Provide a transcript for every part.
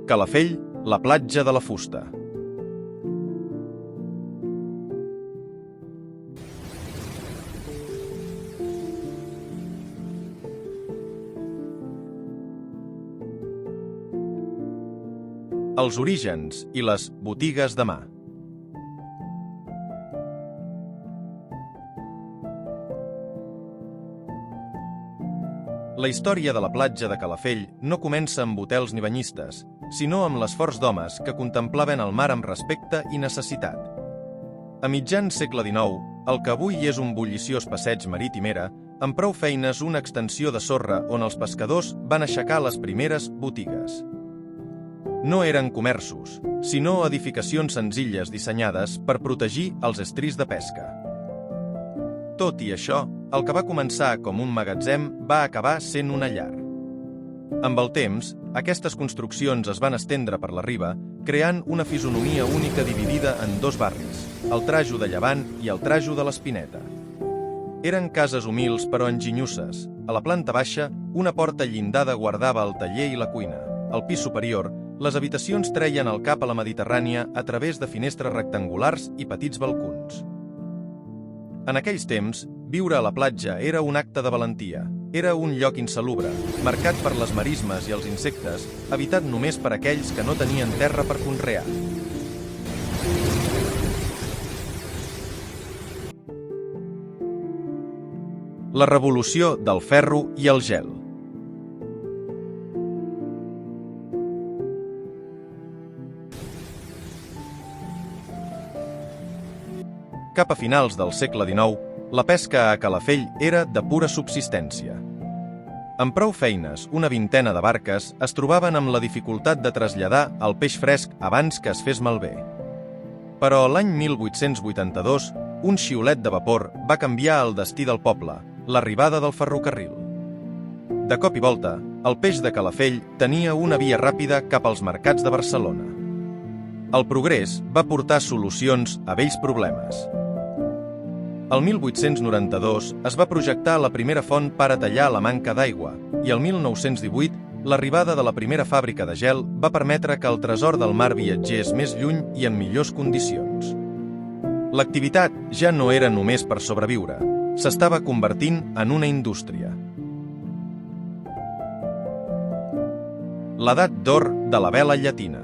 Calafell, la platja de la fusta. Els orígens i les botigues de mà. La història de la platja de Calafell no comença amb hotels ni banyistes, sinó amb l'esforç d'homes que contemplaven el mar amb respecte i necessitat. A mitjans segle XIX, el que avui és un bulliciós passeig marítim era, amb prou feines, una extensió de sorra on els pescadors van aixecar les primeres botigues. No eren comerços, sinó edificacions senzilles dissenyades per protegir els estris de pesca. Tot i això, el que va començar com un magatzem va acabar sent una llar. Amb el temps, aquestes construccions es van estendre per la riba, creant una fisonomia única dividida en dos barris, el Trajo de Llevant i el Trajo de l'Espineta. Eren cases humils però enginyosses. A la planta baixa, una porta llindada guardava el taller i la cuina. Al pis superior, les habitacions treien el cap a la Mediterrània a través de finestres rectangulars i petits balcons. En aquells temps, viure a la platja era un acte de valentia. Era un lloc insalubre, marcat per les marismes i els insectes, habitat només per aquells que no tenien terra per conrear. La revolució del ferro i el gel. Cap a finals del segle XIX, la pesca a Calafell era de pura subsistència. Amb prou feines, una vintena de barques es trobaven amb la dificultat de traslladar el peix fresc abans que es fes malbé. Però l'any 1882, un xiulet de vapor va canviar el destí del poble, l'arribada del ferrocarril. De cop i volta, el peix de Calafell tenia una via ràpida cap als mercats de Barcelona. El progrés va portar solucions a vells problemes. El 1892 es va projectar la primera font per a tallar la manca d'aigua i el 1918 l'arribada de la primera fàbrica de gel va permetre que el tresor del mar viatgés més lluny i en millors condicions. L'activitat ja no era només per sobreviure, s'estava convertint en una indústria. L'edat d'or de la vela llatina.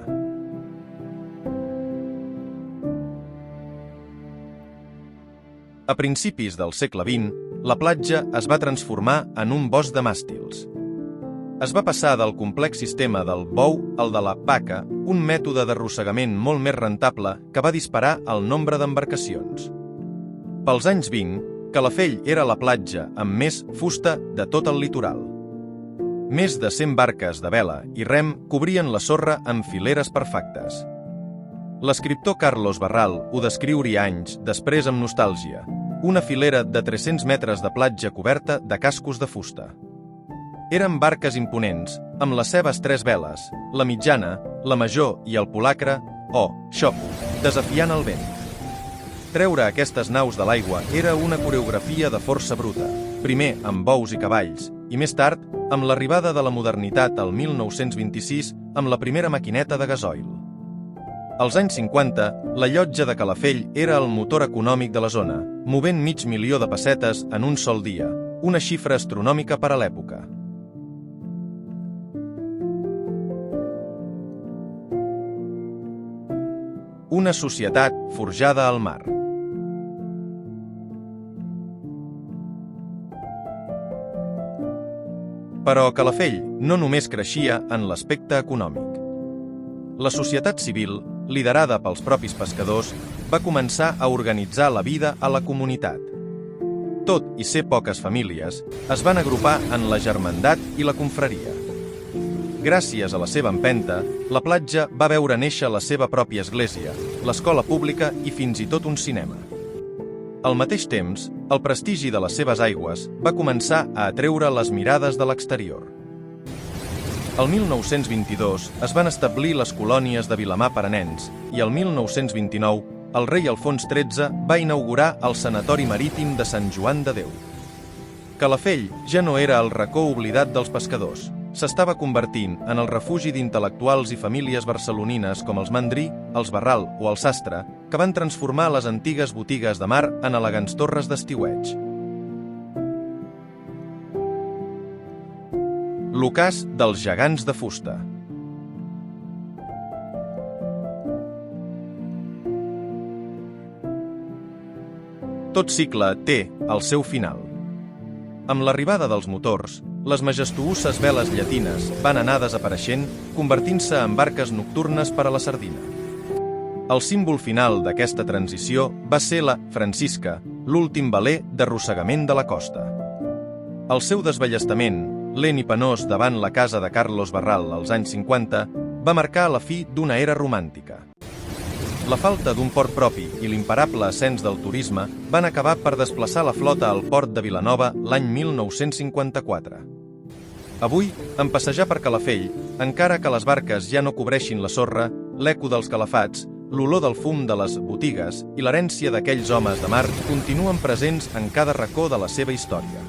A principis del segle XX, la platja es va transformar en un bosc de màstils. Es va passar del complex sistema del bou al de la paca, un mètode d'arrossegament molt més rentable que va disparar el nombre d'embarcacions. Pels anys 20, Calafell era la platja amb més fusta de tot el litoral. Més de 100 barques de vela i rem cobrien la sorra amb fileres perfectes. L'escriptor Carlos Barral ho descriuria anys després amb nostàlgia, una filera de 300 metres de platja coberta de cascos de fusta. Eren barques imponents, amb les seves 3 veles, la mitjana, la major i el polacre, o xopo, desafiant el vent. Treure aquestes naus de l'aigua era una coreografia de força bruta, primer amb bous i cavalls, i més tard, amb l'arribada de la modernitat al 1926 amb la primera maquineta de gasoil. Als anys 50, la llotja de Calafell era el motor econòmic de la zona, movent 500.000 de pessetes en un sol dia, una xifra astronòmica per a l'època. Una societat forjada al mar. Però Calafell no només creixia en l'aspecte econòmic. La societat civil, liderada pels propis pescadors, va començar a organitzar la vida a la comunitat. Tot i ser poques famílies, es van agrupar en la germandat i la confraria. Gràcies a la seva empenta, la platja va veure néixer la seva pròpia església, l'escola pública i fins i tot un cinema. Al mateix temps, el prestigi de les seves aigües va començar a atreure les mirades de l'exterior. El 1922 es van establir les colònies de Vilamar per a nens i el 1929 el rei Alfons XIII va inaugurar el sanatori marítim de Sant Joan de Déu. Calafell ja no era el racó oblidat dels pescadors, s'estava convertint en el refugi d'intel·lectuals i famílies barcelonines com els Mandrí, els Barral o el Sastre, que van transformar les antigues botigues de mar en elegants torres d'estiueig. L'ocàs dels gegants de fusta. Tot cicle té el seu final. Amb l'arribada dels motors, les majestuoses veles llatines van anar desapareixent, convertint-se en barques nocturnes per a la sardina. El símbol final d'aquesta transició va ser la Francisca, l'últim veler d'arrossegament de la costa. El seu desballestament, lent i penós davant la casa de Carlos Barral als anys 50, va marcar la fi d'una era romàntica. La falta d'un port propi i l'imparable ascens del turisme van acabar per desplaçar la flota al port de Vilanova l'any 1954. Avui, en passejar per Calafell, encara que les barques ja no cobreixin la sorra, l'eco dels calafats, l'olor del fum de les botigues i l'herència d'aquells homes de mar continuen presents en cada racó de la seva història.